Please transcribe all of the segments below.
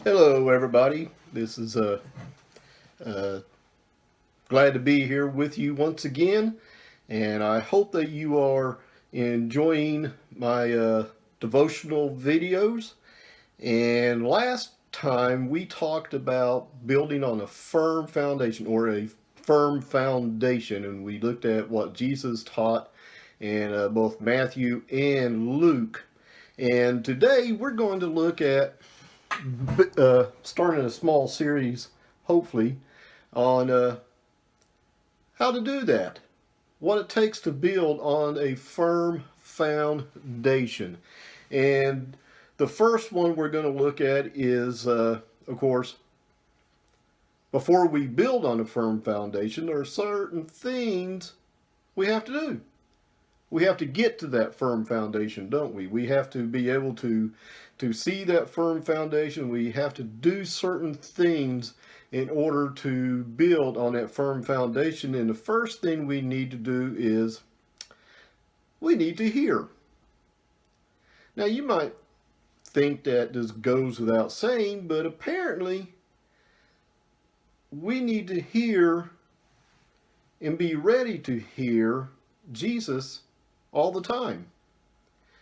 Hello, everybody. This is uh, glad to be here with you once again, and I hope that you are enjoying my devotional videos. And last time we talked about building on a firm foundation or a firm foundation, and we looked at what Jesus taught in both Matthew and Luke. And today we're going to look at starting a small series, hopefully, on how to do that, what it takes to build on a firm foundation. And the first one we're going to look at is, of course, before we build on a firm foundation, there are certain things we have to do. We have to get to that firm foundation, don't we? We have to be able to see that firm foundation. We have to do certain things in order to build on that firm foundation. And the first thing we need to do is we need to hear. Now, you might think that this goes without saying, but apparently we need to hear and be ready to hear Jesus all the time.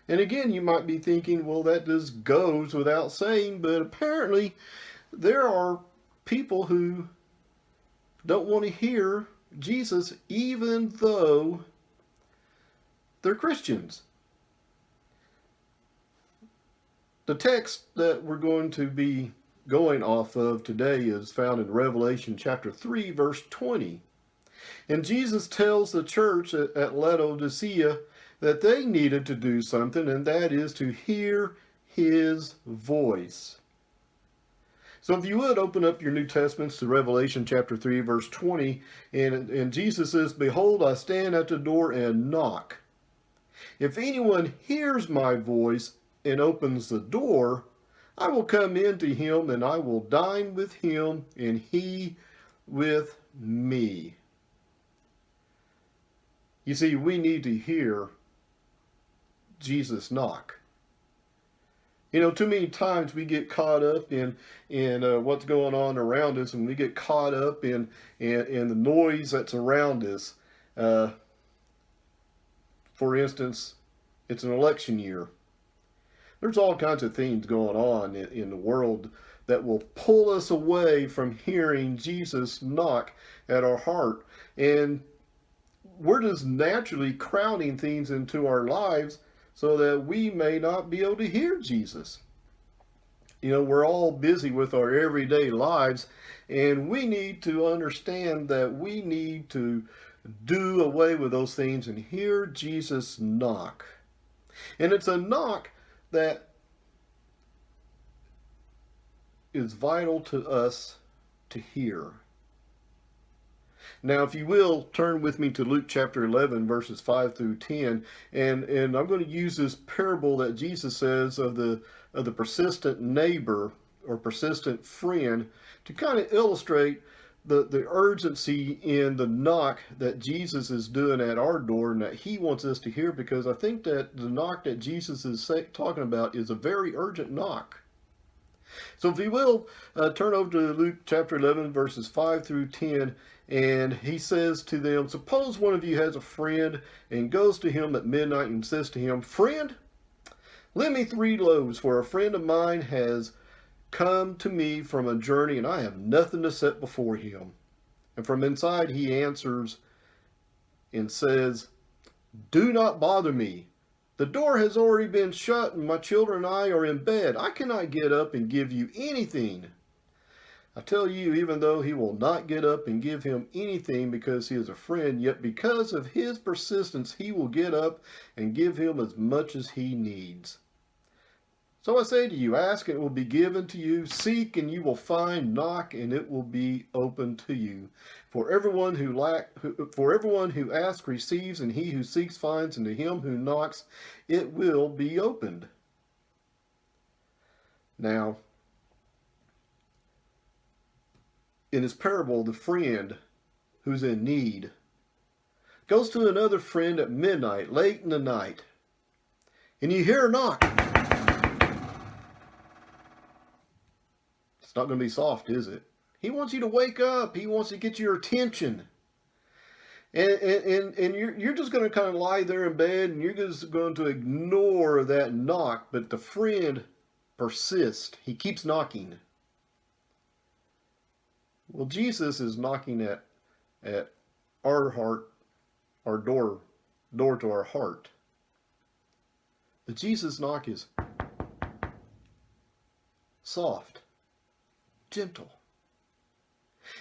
And again, you might be thinking, well, that just goes without saying, but apparently there are people who don't want to hear Jesus even though they're Christians. The text that we're going to be going off of today is found in Revelation chapter 3, verse 20. And Jesus tells the church at Laodicea that they needed to do something, and that is to hear his voice. So if you would open up your New Testaments to Revelation chapter 3, verse 20, and Jesus says, "Behold, I stand at the door and knock. If anyone hears my voice and opens the door, I will come in to him, and I will dine with him, and he with me." You see, we need to hear Jesus knock. You know, too many times we get caught up in what's going on around us, and we get caught up in the noise that's around us. Uh, for instance, it's an election year. There's all kinds of things going on in the world that will pull us away from hearing Jesus knock at our heart. And we're just naturally crowding things into our lives so that we may not be able to hear Jesus. You know, we're all busy with our everyday lives, and we need to understand that we need to do away with those things and hear Jesus knock. And it's a knock that is vital to us to hear. Now, if you will, turn with me to Luke chapter 11, verses 5 through 10, and I'm going to use this parable that Jesus says of the persistent neighbor or persistent friend to kind of illustrate the urgency in the knock that Jesus is doing at our door and that he wants us to hear, because I think that the knock that Jesus is talking about is a very urgent knock. So if you will, turn over to Luke chapter 11, verses 5 through 10, and he says to them, "Suppose one of you has a friend and goes to him at midnight and says to him, 'Friend, lend me 3 loaves, for a friend of mine has come to me from a journey, and I have nothing to set before him.' And from inside he answers and says, 'Do not bother me. The door has already been shut, and my children and I are in bed. I cannot get up and give you anything.' I tell you, even though he will not get up and give him anything because he is a friend, yet because of his persistence, he will get up and give him as much as he needs. So I say to you, ask and it will be given to you, seek and you will find, knock and it will be opened to you. For everyone who asks receives, and he who seeks finds, and to him who knocks it will be opened." Now, in this parable, the friend who's in need goes to another friend at midnight, late in the night, and you hear a knock. It's not going to be soft, is it? He wants you to wake up. He wants to get your attention. And you're just going to kind of lie there in bed and you're just going to ignore that knock. But the friend persists. He keeps knocking. Well, Jesus is knocking at our heart, our door to our heart. The Jesus knock is soft, gentle.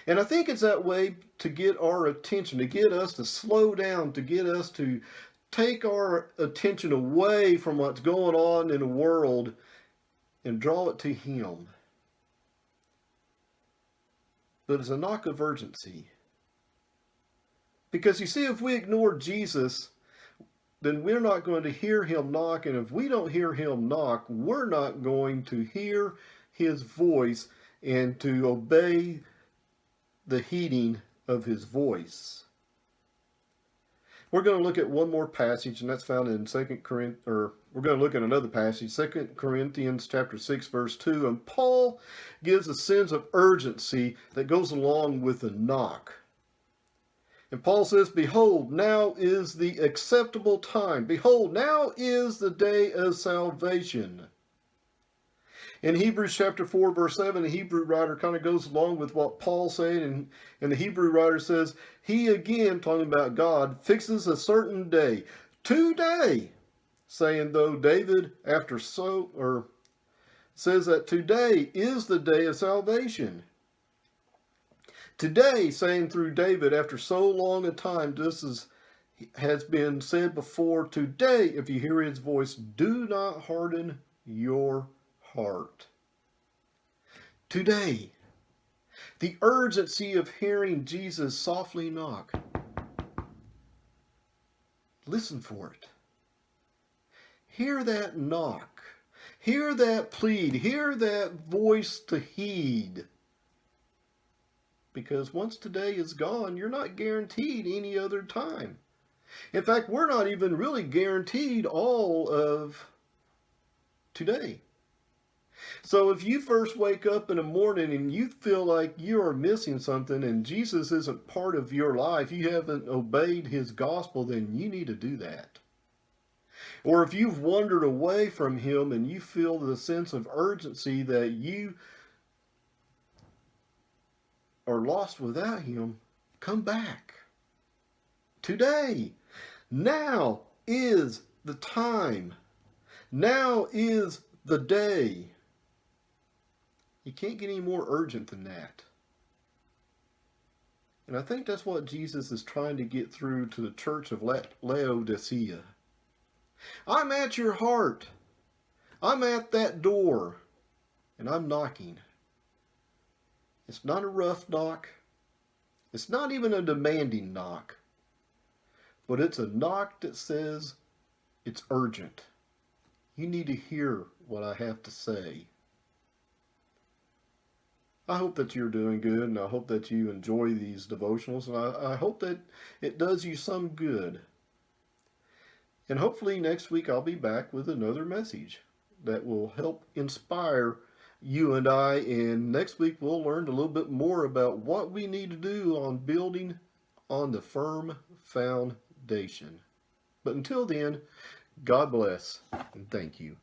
And I think it's that way to get our attention, to get us to slow down, to get us to take our attention away from what's going on in the world and draw it to Him. But it's a knock of urgency. Because you see, if we ignore Jesus, then we're not going to hear Him knock. And if we don't hear Him knock, we're not going to hear His voice and to obey the heeding of His voice. We're going to look at one more passage, and that's found in 2 Corinthians, or we're going to look at another passage, 2 Corinthians chapter 6, verse 2. And Paul gives a sense of urgency that goes along with the knock. And Paul says, behold, now is the acceptable time. Behold, now is the day of salvation. In Hebrews chapter 4, verse 7, the Hebrew writer kind of goes along with what Paul's saying. And the Hebrew writer says, he again, talking about God, fixes a certain day. Today, saying though David says that today is the day of salvation. Today, saying through David, after so long a time, this has been said before, today, if you hear His voice, do not harden your heart. Today, the urgency of hearing Jesus softly knock. Listen for it. Hear that knock. Hear that plead. Hear that voice to heed. Because once today is gone, you're not guaranteed any other time. In fact, we're not even really guaranteed all of today. So if you first wake up in the morning and you feel like you are missing something and Jesus isn't part of your life, you haven't obeyed His gospel, then you need to do that. Or if you've wandered away from Him and you feel the sense of urgency that you are lost without Him, come back. Today. Now is the time. Now is the day. You can't get any more urgent than that. And I think that's what Jesus is trying to get through to the church of Laodicea. I'm at your heart. I'm at that door. And I'm knocking. It's not a rough knock. It's not even a demanding knock. But it's a knock that says it's urgent. You need to hear what I have to say. I hope that you're doing good, and I hope that you enjoy these devotionals, and I hope that it does you some good. And hopefully next week I'll be back with another message that will help inspire you and I, and next week we'll learn a little bit more about what we need to do on building on the firm foundation. But until then, God bless, and thank you.